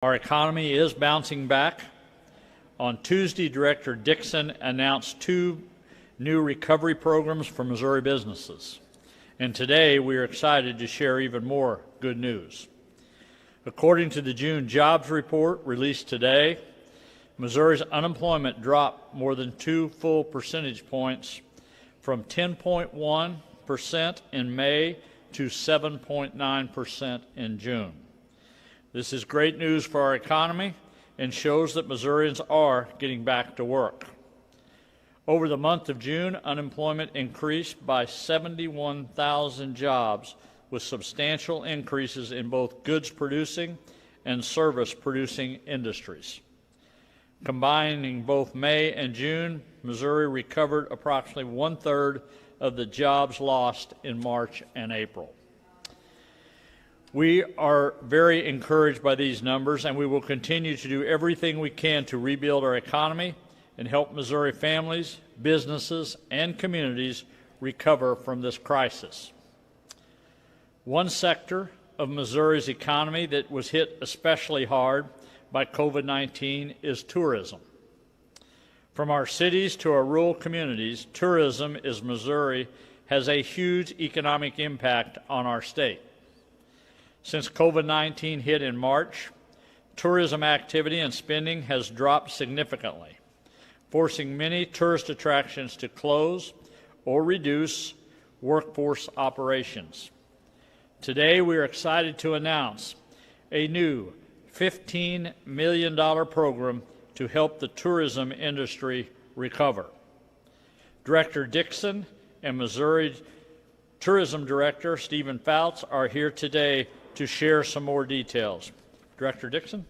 Our economy is bouncing back. On Tuesday, Director Dixon announced 2 new recovery programs for Missouri businesses. And today, we are excited to share even more good news. According to the June jobs report released today, Missouri's unemployment dropped more than 2 full percentage points from 10.1% in May to 7.9% in June. This is great news for our economy and shows that Missourians are getting back to work. Over the month of June, unemployment increased by 71,000 jobs, with substantial increases in both goods-producing and service-producing industries. Combining both May and June, Missouri recovered approximately 1/3 of the jobs lost in March and April. We are very encouraged by these numbers, and we will continue to do everything we can to rebuild our economy and help Missouri families, businesses, and communities recover from this crisis. One sector of Missouri's economy that was hit especially hard by COVID-19 is tourism. From our cities to our rural communities, tourism in Missouri has a huge economic impact on our state. Since COVID-19 hit in March, tourism activity and spending has dropped significantly, forcing many tourist attractions to close or reduce workforce operations. Today, we are excited to announce a new $15 million program to help the tourism industry recover. Director Dixon and Missouri Tourism Director Stephen Fouts are here today to share some more details. Director Dixon.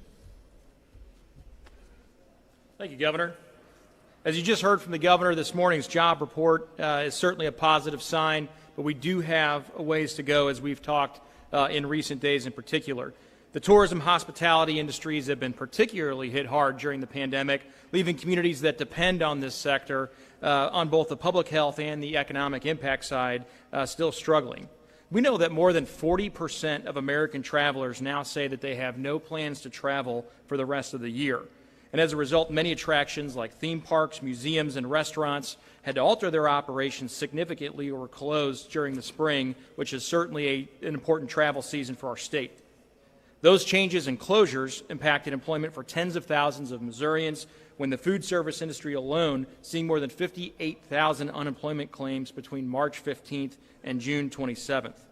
Thank you, Governor. As you just heard from the Governor, this morning's job report is certainly a positive sign, but we do have a ways to go, as we've talked in recent days in particular. The tourism hospitality industries have been particularly hit hard during the pandemic, leaving communities that depend on this sector on both the public health and the economic impact side still struggling. We know that more than 40% of American travelers now say that they have no plans to travel for the rest of the year. And as a result, many attractions like theme parks, museums, and restaurants had to alter their operations significantly or were closed during the spring, which is certainly an important travel season for our state. Those changes and closures impacted employment for tens of thousands of Missourians, when the food service industry alone seeing more than 58,000 unemployment claims between March 15th and June 27th.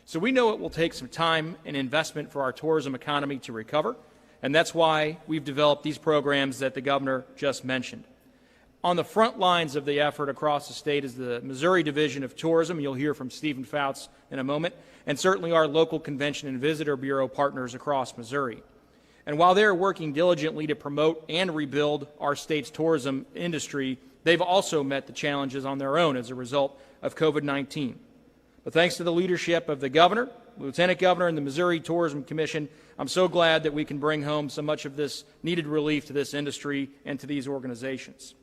So we know it will take some time and investment for our tourism economy to recover, and that's why we've developed these programs that the Governor just mentioned. On the front lines of the effort across the state is the Missouri Division of Tourism. You'll hear from Stephen Fouts in a moment, and certainly our local Convention and Visitor Bureau partners across Missouri. And while they're working diligently to promote and rebuild our state's tourism industry, they've also met the challenges on their own as a result of COVID-19. But thanks to the leadership of the Governor, Lieutenant Governor, and the Missouri Tourism Commission, I'm so glad that we can bring home so much of this needed relief to this industry and to these organizations.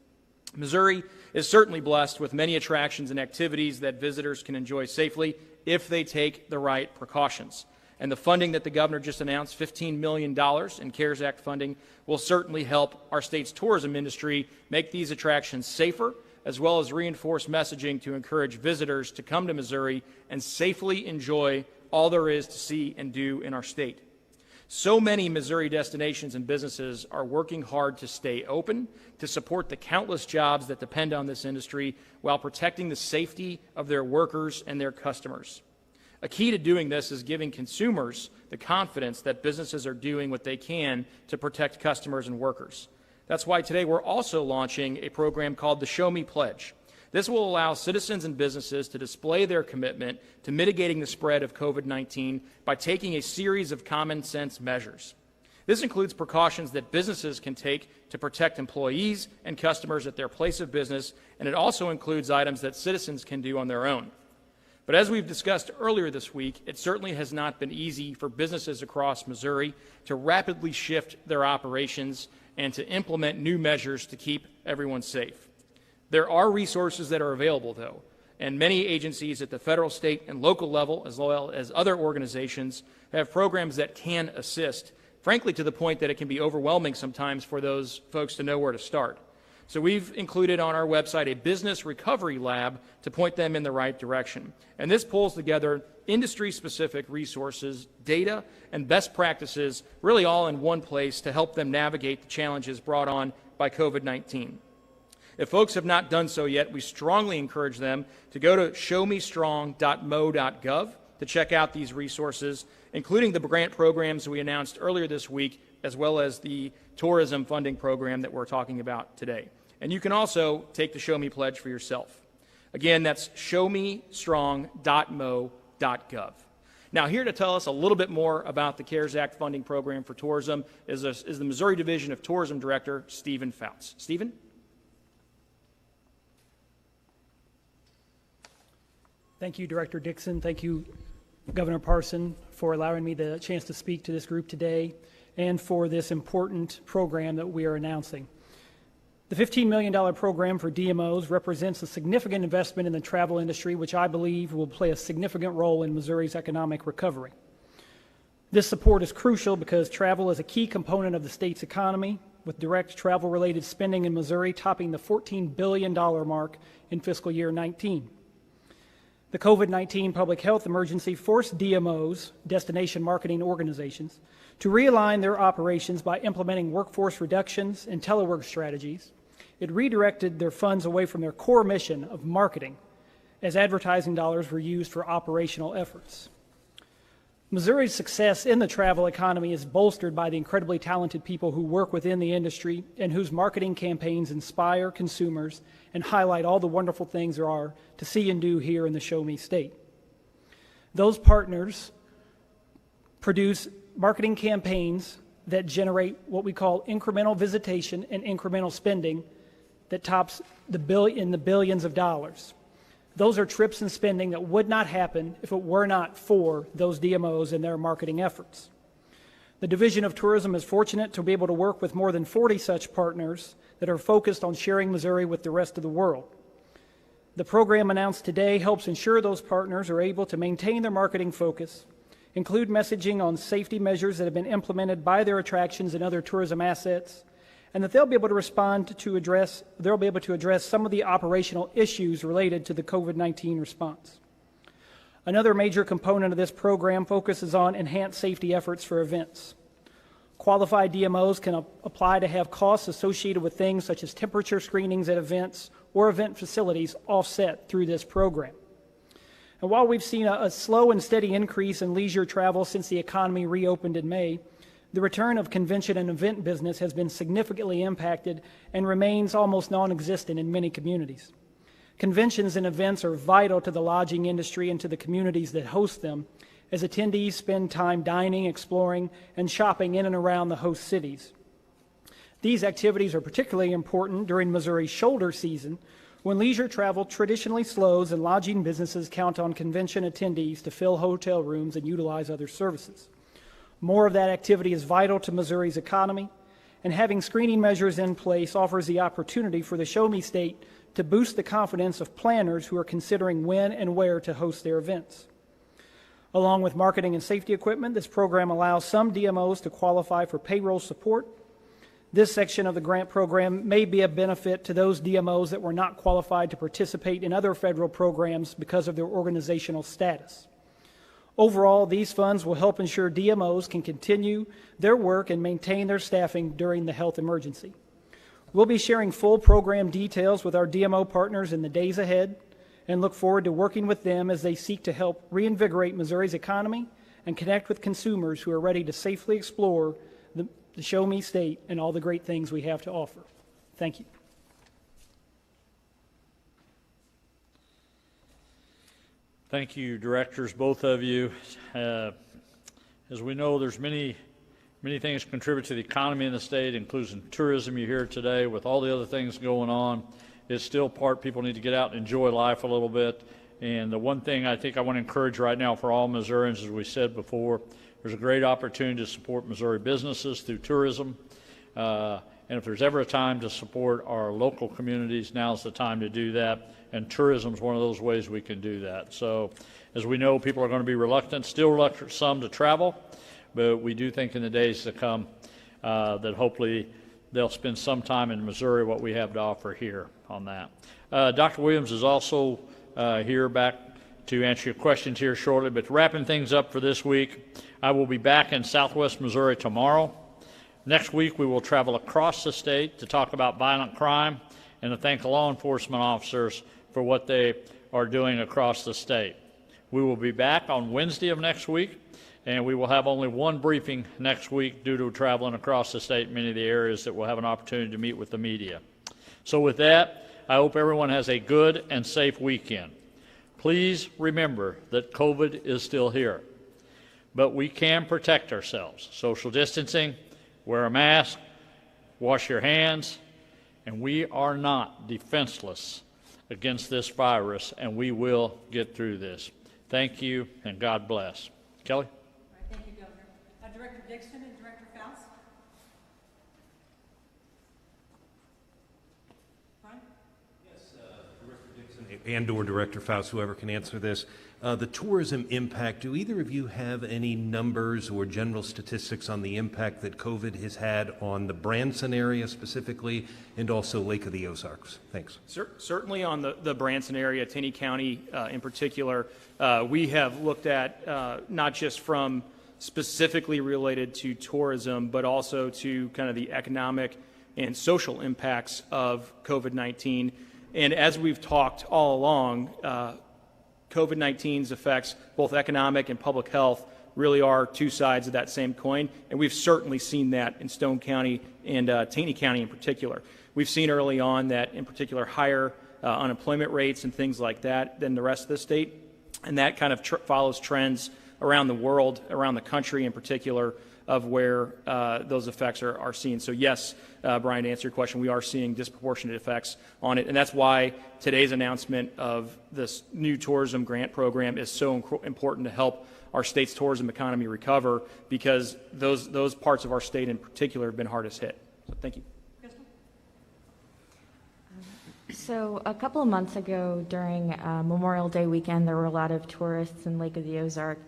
Missouri is certainly blessed with many attractions and activities that visitors can enjoy safely if they take the right precautions. And the funding that the Governor just announced, $15 million in CARES Act funding, will certainly help our state's tourism industry make these attractions safer, as well as reinforce messaging to encourage visitors to come to Missouri and safely enjoy all there is to see and do in our state. So many Missouri destinations and businesses are working hard to stay open, to support the countless jobs that depend on this industry while protecting the safety of their workers and their customers. A key to doing this is giving consumers the confidence that businesses are doing what they can to protect customers and workers. That's why today we're also launching a program called the Show Me Pledge. This will allow citizens and businesses to display their commitment to mitigating the spread of COVID-19 by taking a series of common sense measures. This includes precautions that businesses can take to protect employees and customers at their place of business, and it also includes items that citizens can do on their own. But as we've discussed earlier this week, it certainly has not been easy for businesses across Missouri to rapidly shift their operations and to implement new measures to keep everyone safe. There are resources that are available, though, and many agencies at the federal, state, and local level, as well as other organizations, have programs that can assist frankly to the point that it can be overwhelming sometimes for those folks to know where to start. So we've included on our website a business recovery lab to point them in the right direction. And this pulls together industry-specific resources, data, and best practices, really all in one place to help them navigate the challenges brought on by COVID-19. If folks have not done so yet, we strongly encourage them to go to showmestrong.mo.gov to check out these resources, including the grant programs we announced earlier this week, as well as the tourism funding program that we're talking about today. And you can also take the Show Me Pledge for yourself. Again, that's showmestrong.mo.gov. Now, here to tell us a little bit more about the CARES Act funding program for tourism is the Missouri Division of Tourism Director, Stephen Fouts. Stephen? Thank you, Director Dixon. Thank you, Governor Parson, for allowing me the chance to speak to this group today and for this important program that we are announcing. The $15 million program for DMOs represents a significant investment in the travel industry, which I believe will play a significant role in Missouri's economic recovery. This support is crucial because travel is a key component of the state's economy, with direct travel-related spending in Missouri topping the $14 billion mark in fiscal year 19. The COVID-19 public health emergency forced DMOs, destination marketing organizations, to realign their operations by implementing workforce reductions and telework strategies. It redirected their funds away from their core mission of marketing, as advertising dollars were used for operational efforts. Missouri's success in the travel economy is bolstered by the incredibly talented people who work within the industry and whose marketing campaigns inspire consumers and highlight all the wonderful things there are to see and do here in the Show Me State. Those partners produce marketing campaigns that generate what we call incremental visitation and incremental spending that tops in the billions of dollars. Those are trips and spending that would not happen if it were not for those DMOs and their marketing efforts. The Division of Tourism is fortunate to be able to work with more than 40 such partners that are focused on sharing Missouri with the rest of the world. The program announced today helps ensure those partners are able to maintain their marketing focus, include messaging on safety measures that have been implemented by their attractions and other tourism assets, and that they'll be able to address some of the operational issues related to the COVID-19 response. Another major component of this program focuses on enhanced safety efforts for events. Qualified DMOs can apply to have costs associated with things such as temperature screenings at events or event facilities offset through this program. And while we've seen a slow and steady increase in leisure travel since the economy reopened in May, the return of convention and event business has been significantly impacted and remains almost non-existent in many communities. Conventions and events are vital to the lodging industry and to the communities that host them, as attendees spend time dining, exploring, and shopping in and around the host cities. These activities are particularly important during Missouri's shoulder season, when leisure travel traditionally slows and lodging businesses count on convention attendees to fill hotel rooms and utilize other services. More of that activity is vital to Missouri's economy, and having screening measures in place offers the opportunity for the Show Me State to boost the confidence of planners who are considering when and where to host their events. Along with marketing and safety equipment, this program allows some DMOs to qualify for payroll support. This section of the grant program may be a benefit to those DMOs that were not qualified to participate in other federal programs because of their organizational status. Overall, these funds will help ensure DMOs can continue their work and maintain their staffing during the health emergency. We'll be sharing full program details with our DMO partners in the days ahead and look forward to working with them as they seek to help reinvigorate Missouri's economy and connect with consumers who are ready to safely explore the Show Me State and all the great things we have to offer. Thank you. Thank you, directors, both of you. As we know, there's many things contribute to the economy in the state, including tourism. You hear today with all the other things going on. It's still people need to get out and enjoy life a little bit. And the one thing I think I want to encourage right now for all Missourians, as we said before, there's a great opportunity to support Missouri businesses through tourism. And if there's ever a time to support our local communities, now's the time to do that. And tourism is one of those ways we can do that. So as we know, people are going to be still reluctant some to travel. but we do think in the days to come that hopefully they'll spend some time in Missouri, what we have to offer here on that. Dr. Williams is also here back to answer your questions here shortly, but wrapping things up for this week, I will be back in Southwest Missouri tomorrow. Next week, we will travel across the state to talk about violent crime and to thank law enforcement officers for what they are doing across the state. We will be back on Wednesday of next week, and we will have only one briefing next week due to traveling across the state in many of the areas that we'll have an opportunity to meet with the media. So with that, I hope everyone has a good and safe weekend. Please remember that COVID is still here, but we can protect ourselves. Social distancing, wear a mask, wash your hands, and we are not defenseless against this virus, and we will get through this. Thank you, and God bless. Kelly? All right, thank you, Governor. Director Dixon and Director Faust? Brian? Yes, Director Dixon and/or Director Faust, whoever can answer this. The tourism impact, do either of you have any numbers or general statistics on the impact that COVID has had on the Branson area specifically and also Lake of the Ozarks? Thanks. Certainly on the Branson area, Taney County in particular, we have looked at not just from specifically related to tourism, but also to kind of the economic and social impacts of COVID-19. And as we've talked all along, COVID-19's effects, both economic and public health, really are two sides of that same coin, and we've certainly seen that in Stone County and Taney County in particular. We've seen early on that, in particular, higher unemployment rates and things like that than the rest of the state, and that kind of follows trends around the world, around the country in particular, of where those effects are seen. So yes, Brian, to answer your question, we are seeing disproportionate effects on it, and that's why today's announcement of this new tourism grant program is so important to help our state's tourism economy recover, because those parts of our state in particular have been hardest hit. So thank you. So a couple of months ago during Memorial Day weekend, there were a lot of tourists in Lake of the Ozark,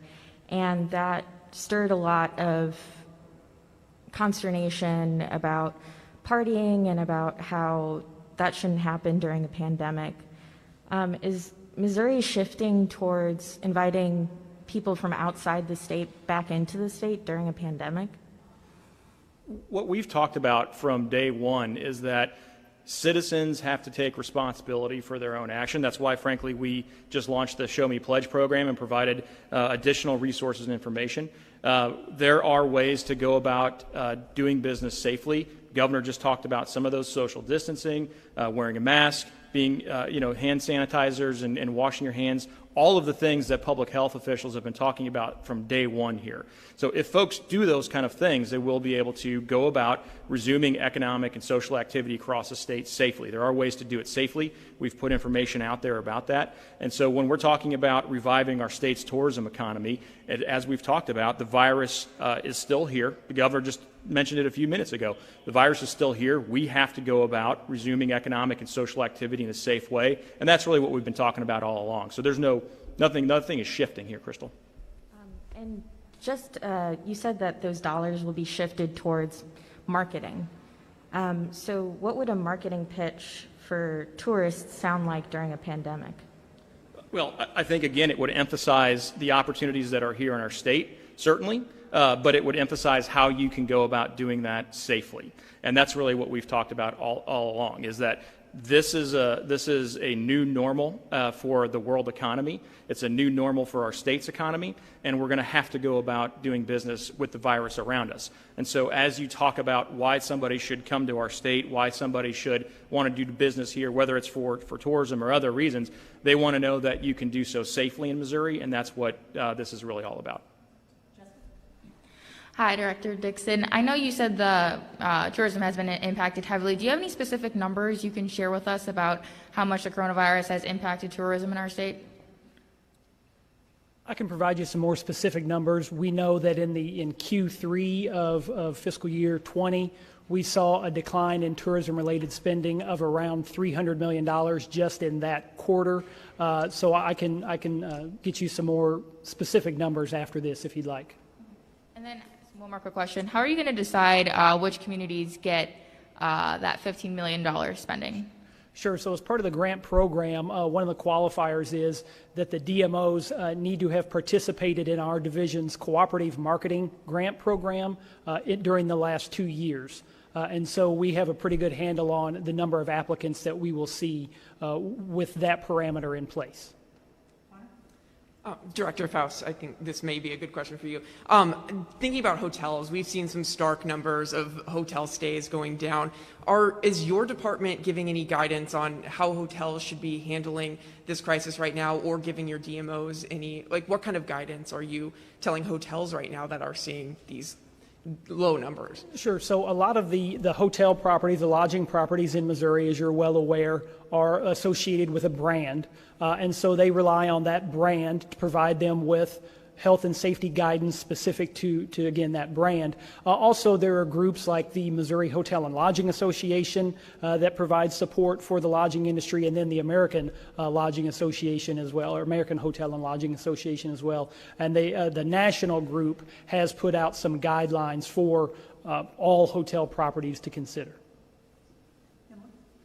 and that stirred a lot of consternation about partying and about how that shouldn't happen during a pandemic. Is Missouri shifting towards inviting people from outside the state back into the state during a pandemic? What we've talked about from day one is that citizens have to take responsibility for their own action. That's why, frankly, we just launched the Show Me Pledge program and provided additional resources and information. There are ways to go about doing business safely. Governor just talked about some of those: social distancing, wearing a mask, being, hand sanitizers and washing your hands, all of the things that public health officials have been talking about from day one here. So if folks do those kind of things, they will be able to go about resuming economic and social activity across the state safely. There are ways to do it safely. We've put information out there about that. And so when we're talking about reviving our state's tourism economy, as we've talked about, the virus is still here. The governor just mentioned it a few minutes ago. The virus is still here. We have to go about resuming economic and social activity in a safe way, and that's really what we've been talking about all along. So there's nothing is shifting here, Crystal. And just, you said that those dollars will be shifted towards marketing. So what would a marketing pitch for tourists sound like during a pandemic? Well, I think, again, it would emphasize the opportunities that are here in our state, certainly, but it would emphasize how you can go about doing that safely. And that's really what we've talked about all along, is that this is a new normal for the world economy. It's a new normal for our state's economy, and we're going to have to go about doing business with the virus around us. And so as you talk about why somebody should come to our state, why somebody should want to do business here, whether it's for tourism or other reasons, they want to know that you can do so safely in Missouri, and that's what this is really all about. Hi, Director Dixon. I know you said the tourism has been impacted heavily. Do you have any specific numbers you can share with us about how much the coronavirus has impacted tourism in our state? I can provide you some more specific numbers. We know that in Q3 of fiscal year 20, we saw a decline in tourism-related spending of around $300 million just in that quarter. So I can get you some more specific numbers after this if you'd like. And then One more quick question. How are you going to decide which communities get that $15 million spending? Sure. So as part of the grant program, one of the qualifiers is that the DMOs need to have participated in our division's cooperative marketing grant program during the last 2 years. And so we have a pretty good handle on the number of applicants that we will see with that parameter in place. Director Faust, I think this may be a good question for you. Thinking about hotels, we've seen some stark numbers of hotel stays going down. Is your department giving any guidance on how hotels should be handling this crisis right now, or giving your DMOs any, what kind of guidance are you telling hotels right now that are seeing these low numbers? Sure. So a lot of the hotel properties, the lodging properties in Missouri, as you're well aware, are associated with a brand. And so they rely on that brand to provide them with health and safety guidance specific to again, that brand. Also, there are groups like the Missouri Hotel and Lodging Association that provides support for the lodging industry, and then the American Lodging Association as well, or American Hotel and Lodging Association as well. And the national group has put out some guidelines for all hotel properties to consider.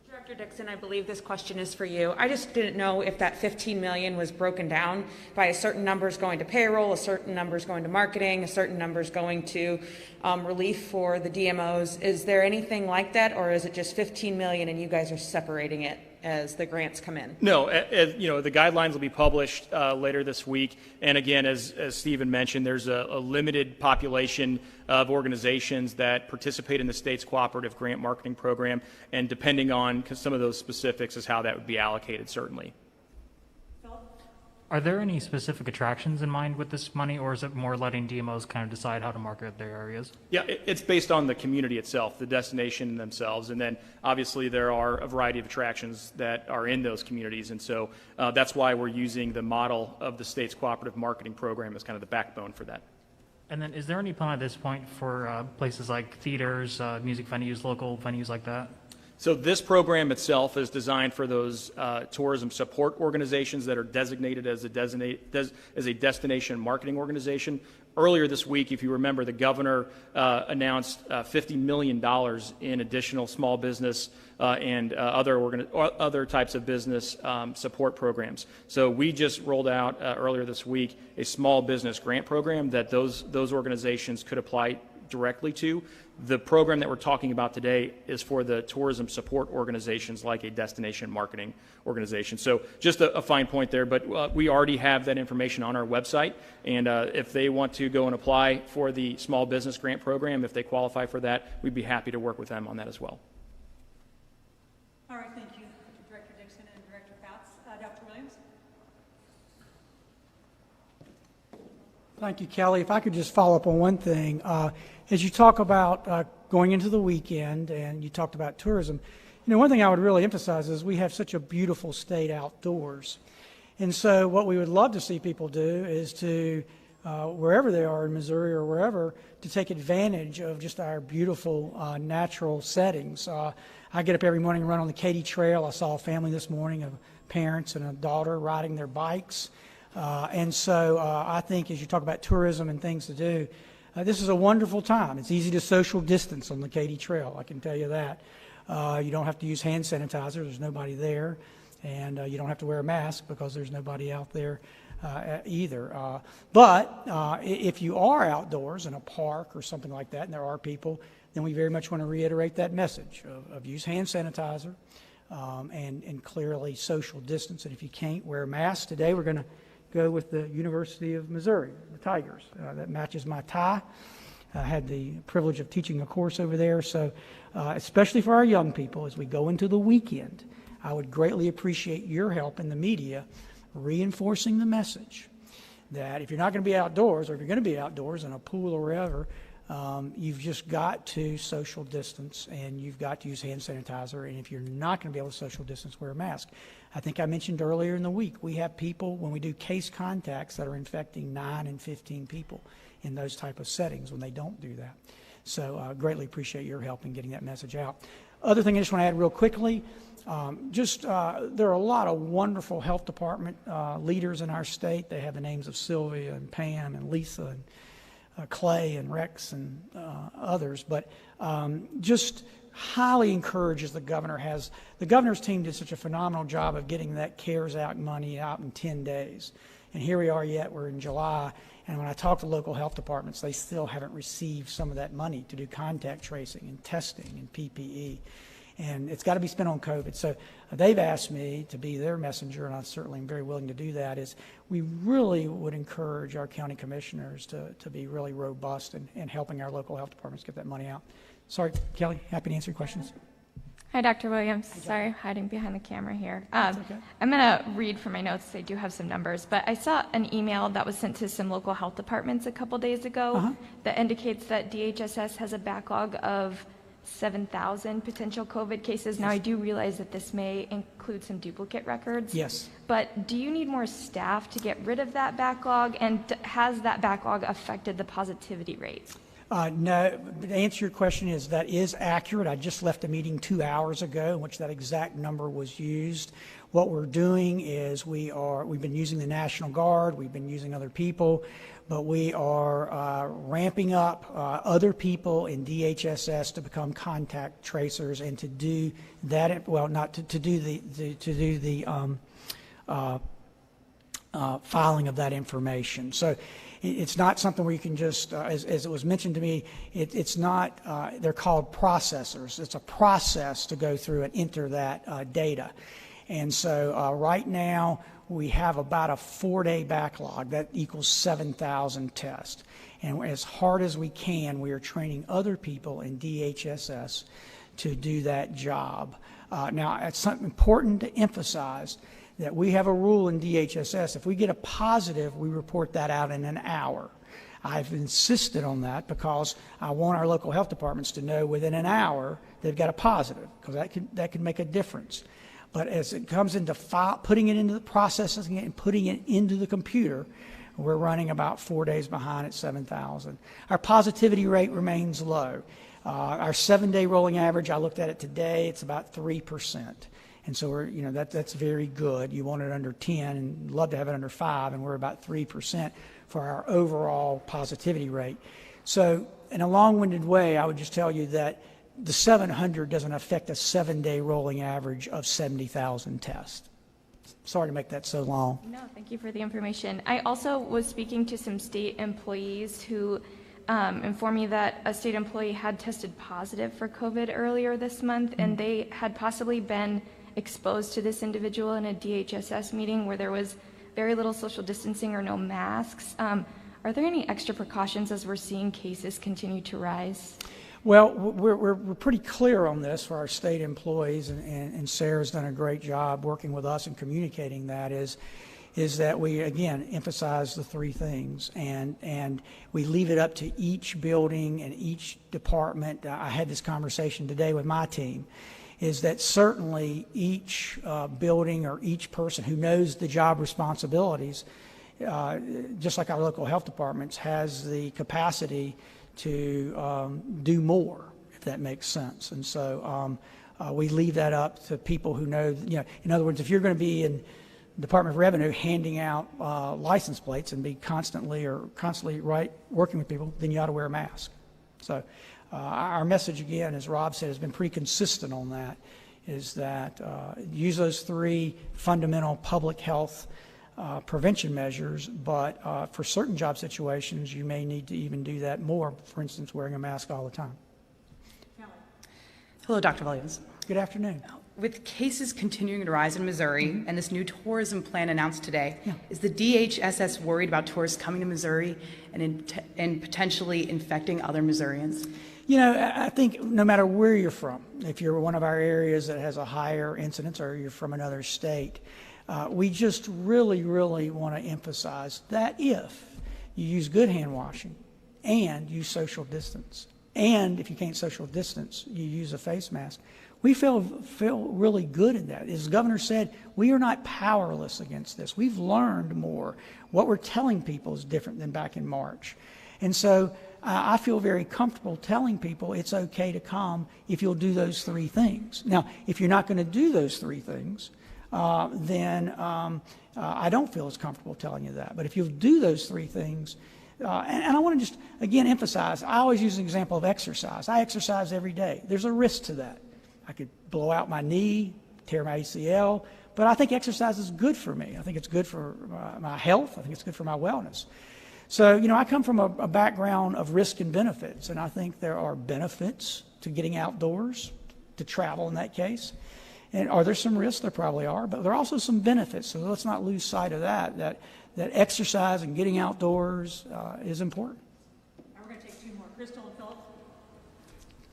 Director Dixon, I believe this question is for you. I just didn't know if that $15 million was broken down by a certain numbers going to payroll, a certain numbers going to marketing, a certain numbers going to relief for the DMOs. Is there anything like that, or is it just $15 million and you guys are separating it as the grants come in? No, the guidelines will be published later this week. And again, as Stephen mentioned, there's a limited population of organizations that participate in the state's cooperative grant marketing program, and depending on some of those specifics is how that would be allocated, certainly. Are there any specific attractions in mind with this money, or is it more letting DMOs kind of decide how to market their areas? Yeah, it's based on the community itself, the destination themselves, and then obviously there are a variety of attractions that are in those communities, and so that's why we're using the model of the state's cooperative marketing program as kind of the backbone for that. And then is there any plan at this point for places like theaters, music venues, local venues like that? So this program itself is designed for those tourism support organizations that are designated as a destination marketing organization. Earlier this week, if you remember, the governor announced $50 million in additional small business and other types of business support programs. So we just rolled out earlier this week a small business grant program that those organizations could apply directly to. The program that we're talking about today is for the tourism support organizations, like a destination marketing organization. So just a fine point there, but we already have that information on our website, and if they want to go and apply for the small business grant program, if they qualify for that, we'd be happy to work with them on that as well. All right, thank you, Director Dixon and Director Fouts. Dr. Williams? Thank you, Kelly. If I could just follow up on one thing. As you talk about going into the weekend and you talked about tourism, one thing I would really emphasize is we have such a beautiful state outdoors. And so what we would love to see people do is to, wherever they are in Missouri or wherever, to take advantage of just our beautiful natural settings. I get up every morning and run on the Katy Trail. I saw a family this morning of parents and a daughter riding their bikes. And so I think as you talk about tourism and things to do, this is a wonderful time. It's easy to social distance on the Katy Trail, I can tell you that. You don't have to use hand sanitizer. There's nobody there. And you don't have to wear a mask because there's nobody out there either. But if you are outdoors in a park or something like that, and there are people, then we very much want to reiterate that message of use hand sanitizer and clearly social distance. And if you can't wear a mask today, we're going to go with the University of Missouri, the Tigers. That matches my tie. I had the privilege of teaching a course over there. So especially for our young people, as we go into the weekend, I would greatly appreciate your help in the media reinforcing the message that if you're not going to be outdoors, or if you're going to be outdoors in a pool or wherever, you've just got to social distance and you've got to use hand sanitizer. And if you're not going to be able to social distance, wear a mask. I think I mentioned earlier in the week, we have people, when we do case contacts, that are infecting 9 and 15 people in those type of settings when they don't do that. So greatly appreciate your help in getting that message out. Other thing I just want to add real quickly, there are a lot of wonderful health department leaders in our state. They have the names of Sylvia and Pam and Lisa and Clay and Rex and others, but just highly encourages the governor. The governor's team did such a phenomenal job of getting that CARES Act money out in 10 days. And here we are we're in July, and when I talk to local health departments, they still haven't received some of that money to do contact tracing and testing and PPE. And it's got to be spent on COVID. So they've asked me to be their messenger, and I certainly am very willing to do that. We really would encourage our county commissioners to be really robust in helping our local health departments get that money out. Sorry, Kelly, happy to answer your questions. Hi, Dr. Williams. Sorry, hiding behind the camera here. Okay. I'm going to read from my notes. I do have some numbers, but I saw an email that was sent to some local health departments a couple days ago that indicates that DHSS has a backlog of 7,000 potential COVID cases. Now, I do realize that this may include some duplicate records. Yes. But do you need more staff to get rid of that backlog, and has that backlog affected the positivity rate? No, the answer to your question is that is accurate. I just left a meeting 2 hours ago in which that exact number was used. What we're doing is we've been using the National Guard, we've been using other people, but we are ramping up other people in DHSS to become contact tracers and to do that. Well, not to do the filing of that information. So it's not something where you can just, as it was mentioned to me, it's not, they're called processors. It's a process to go through and enter that data. And so right now we have about a 4-day backlog. That equals 7,000 tests. And as hard as we can, we are training other people in DHSS to do that job. Now, it's something important to emphasize that we have a rule in DHSS. If we get a positive, we report that out in an hour. I've insisted on that because I want our local health departments to know within an hour they've got a positive, because that can make a difference. But as it comes into putting it into the processing and putting it into the computer, we're running about 4 days behind at 7,000. Our positivity rate remains low. Our 7-day rolling average, I looked at it today, it's about 3%. And so that's very good. You want it under 10 and love to have it under 5, and we're about 3% for our overall positivity rate. So in a long-winded way, I would just tell you that the 700 doesn't affect a 7-day rolling average of 70,000 tests. Sorry to make that so long. No, thank you for the information. I also was speaking to some state employees who informed me that a state employee had tested positive for COVID earlier this month, and they had possibly been exposed to this individual in a DHSS meeting where there was very little social distancing or no masks. Are there any extra precautions as we're seeing cases continue to rise? Well, we're pretty clear on this for our state employees, and Sarah's done a great job working with us and communicating that, is that we, again, emphasize the 3 things, and we leave it up to each building and each department. I had this conversation today with my team, is that certainly each building or each person who knows the job responsibilities, just like our local health departments, has the capacity to do more, if that makes sense. And so we leave that up to people who know, in other words, if you're going to be in the Department of Revenue handing out license plates and be constantly working with people, then you ought to wear a mask. So our message, again, as Rob said, has been pretty consistent on that, is that use those 3 fundamental public health prevention measures, but for certain job situations, you may need to even do that more, for instance, wearing a mask all the time. Hello, Dr. Williams. Good afternoon. With cases continuing to rise in Missouri and this new tourism plan announced today, is the DHSS worried about tourists coming to Missouri and potentially infecting other Missourians? I think no matter where you're from, if you're one of our areas that has a higher incidence or you're from another state, we just really, really want to emphasize that if you use good hand washing and you social distance, and if you can't social distance, you use a face mask, we feel really good in that. As the governor said, we are not powerless against this. We've learned more. What we're telling people is different than back in March. And so I feel very comfortable telling people it's okay to come if you'll do those 3 things. Now, if you're not going to do those 3 things, then I don't feel as comfortable telling you that. But if you'll do those 3 things, And I want to just, again, emphasize, I always use an example of exercise. I exercise every day. There's a risk to that. I could blow out my knee, tear my ACL, but I think exercise is good for me. I think it's good for my health. I think it's good for my wellness. So, I come from a background of risk and benefits, and I think there are benefits to getting outdoors, to travel in that case. And are there some risks? There probably are, but there are also some benefits, so let's not lose sight of that exercise and getting outdoors is important. Now we're going to take two more. Crystal and Philip.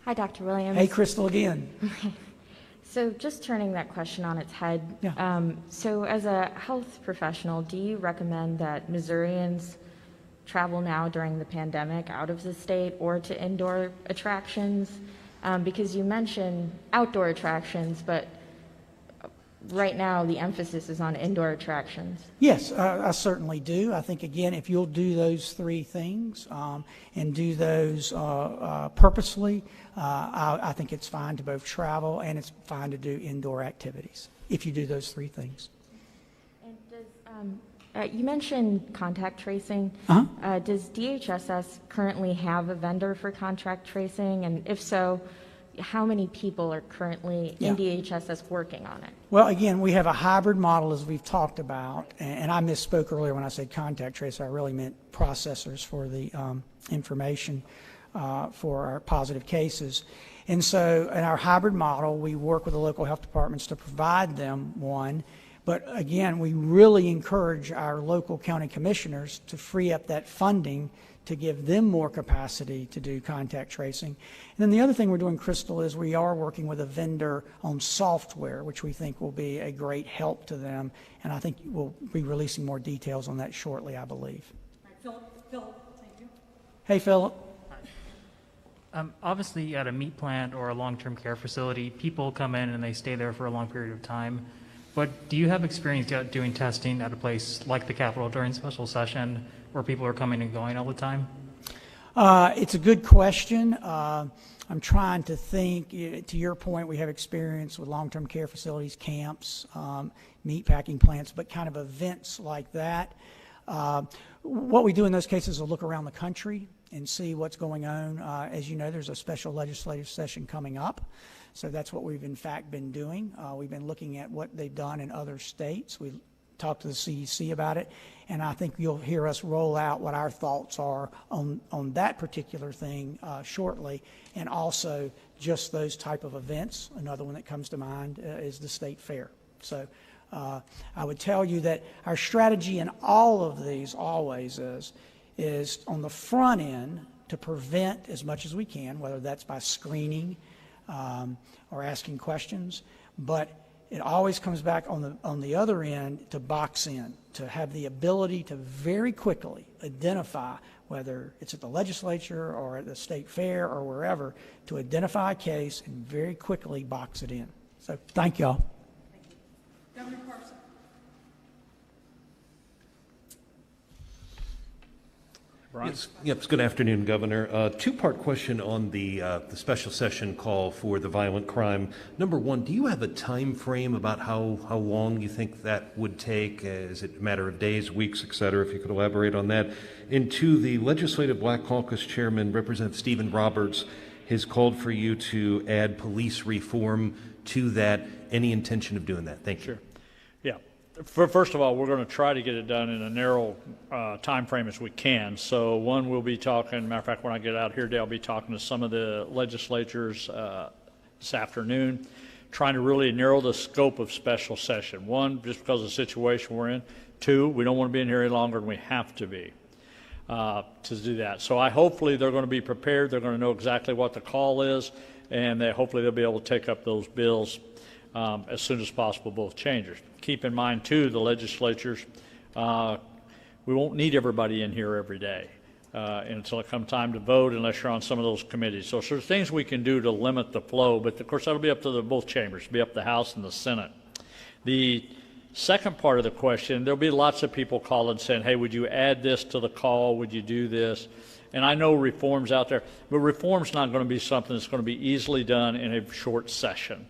Hi, Dr. Williams. Hey, Crystal, again. So just turning that question on its head, Yeah. So as a health professional, do you recommend that Missourians travel now during the pandemic out of the state or to indoor attractions? Because you mentioned outdoor attractions, but right now the emphasis is on indoor attractions. Yes, I certainly do. I think, again, if you'll do those three things and do those purposely, I think it's fine to both travel and it's fine to do indoor activities if you do those three things. And does, you mentioned contact tracing. Does DHSS currently have a vendor for contact tracing? And if so, how many people are currently in DHSS working on it? Well, again, we have a hybrid model as we've talked about, and I misspoke earlier when I said contact tracer. I really meant processors for the information for our positive cases. And so in our hybrid model, we work with the local health departments to provide them one. But again, we really encourage our local county commissioners to free up that funding to give them more capacity to do contact tracing. And then the other thing we're doing, Crystal, is we are working with a vendor on software, which we think will be a great help to them. And I think we'll be releasing more details on that shortly, I believe. All right, Philip, thank you. Hey, Philip. Obviously, at a meat plant or a long-term care facility, people come in and they stay there for a long period of time. But do you have experience doing testing at a place like the Capitol during special session where people are coming and going all the time? It's a good question. I'm trying to think. To your point, we have experience with long-term care facilities, camps, meat packing plants, but kind of events like that. What we do in those cases is look around the country and see what's going on. As you know, there's a special legislative session coming up. So that's what we've in fact been doing. We've been looking at what they've done in other states. We talked to the CDC about it, and I think you'll hear us roll out what our thoughts are on that particular thing shortly, and also just those type of events. Another one that comes to mind is the state fair. So I would tell you that our strategy in all of these always is on the front end to prevent as much as we can, whether that's by screening or asking questions, but it always comes back on the other end to box in, to have the ability to very quickly identify, whether it's at the legislature or at the state fair or wherever, to identify a case and very quickly box it in. So thank y'all. Thank you. Governor Parson. Yes, good afternoon, Governor. Two-part question on the special session call for the violent crime. Number one, do you have a time frame about how long you think that would take? Is it a matter of days, weeks, et cetera, if you could elaborate on that? And two, the Legislative Black Caucus Chairman, Representative Stephen Roberts, has called for you to add police reform to that. Any intention of doing that? Thank you. Sure. Yeah. First of all, we're going to try to get it done in a narrow time frame as we can. So one, we'll be talking, matter of fact, when I get out here today, I'll be talking to some of the legislatures this afternoon, trying to really narrow the scope of special session. One, just because of the situation we're in. Two, we don't want to be in here any longer than we have to be to do that. So hopefully they're going to be prepared. They're going to know exactly what the call is, and hopefully they'll be able to take up those bills as soon as possible, both chambers. Keep in mind, too, the legislatures, we won't need everybody in here every day until it comes time to vote, unless you're on some of those committees. So there's things we can do to limit the flow, but of course that'll be up to both chambers, be up to the House and the Senate. The second part of the question, there'll be lots of people calling saying, hey, would you add this to the call? Would you do this? And I know reform's out there, but reform's not going to be something that's going to be easily done in a short session.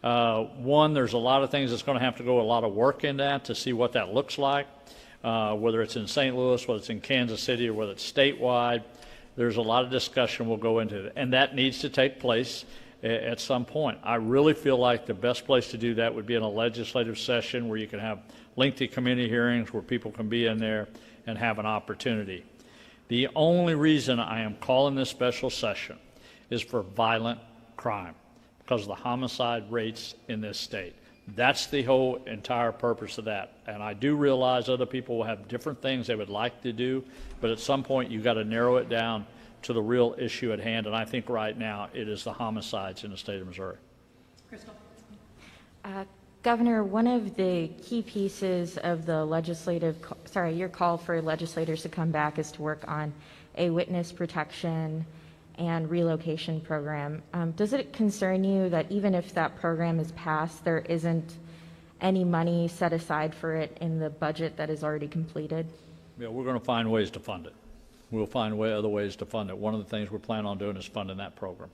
One, there's a lot of things that's going to have to go a lot of work in that to see what that looks like. whether it's in St. Louis, whether it's in Kansas City, or whether it's statewide. There's a lot of discussion we'll go into it, and that needs to take place at some point. I really feel like the best place to do that would be in a legislative session where you can have lengthy committee hearings where people can be in there and have an opportunity. The only reason I am calling this special session is for violent crime because of the homicide rates in this state. That's the whole entire purpose of that. And I do realize other people will have different things they would like to do, but at some point you've got to narrow it down to the real issue at hand. And I think right now it is the homicides in the state of Missouri. Crystal. Governor, one of the key pieces of the your call for legislators to come back is to work on a witness protection and relocation program. Does it concern you that even if that program is passed, there isn't any money set aside for it in the budget that is already completed? Yeah, we're going to find ways to fund it. We'll find other ways to fund it. One of the things we're planning on doing is funding that program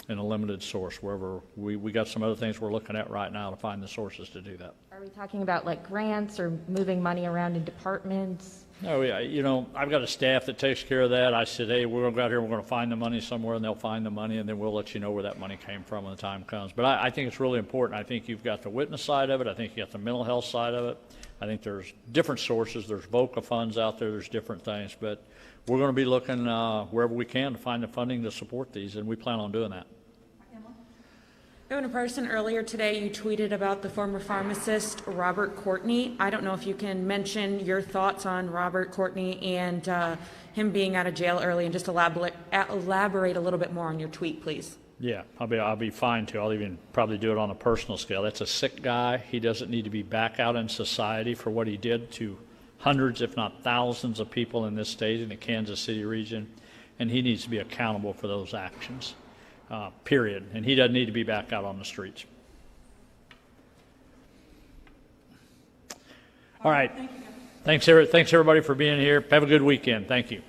in a limited source wherever we got some other things we're looking at right now to find the sources to do that. Are we talking about like grants or moving money around in departments? Oh yeah, I've got a staff that takes care of that. I said, hey, we're going to go out here and we're going to find the money somewhere, and they'll find the money, and then we'll let you know where that money came from when the time comes. But I think it's really important. I think you've got the witness side of it. I think you got the mental health side of it. I think there's different sources. There's VOCA funds out there. There's different things. But we're going to be looking wherever we can to find the funding to support these, and we plan on doing that. Governor Parson, earlier today you tweeted about the former pharmacist Robert Courtney. I don't know if you can mention your thoughts on Robert Courtney and him being out of jail early, and just elaborate a little bit more on your tweet, please. Yeah, I'll be fine to. I'll even probably do it on a personal scale. That's a sick guy. He doesn't need to be back out in society for what he did to hundreds, if not thousands, of people in this state, in the Kansas City region, and he needs to be accountable for those actions. Period. And he doesn't need to be back out on the streets. All right. Thanks everybody for being here. Have a good weekend. Thank you.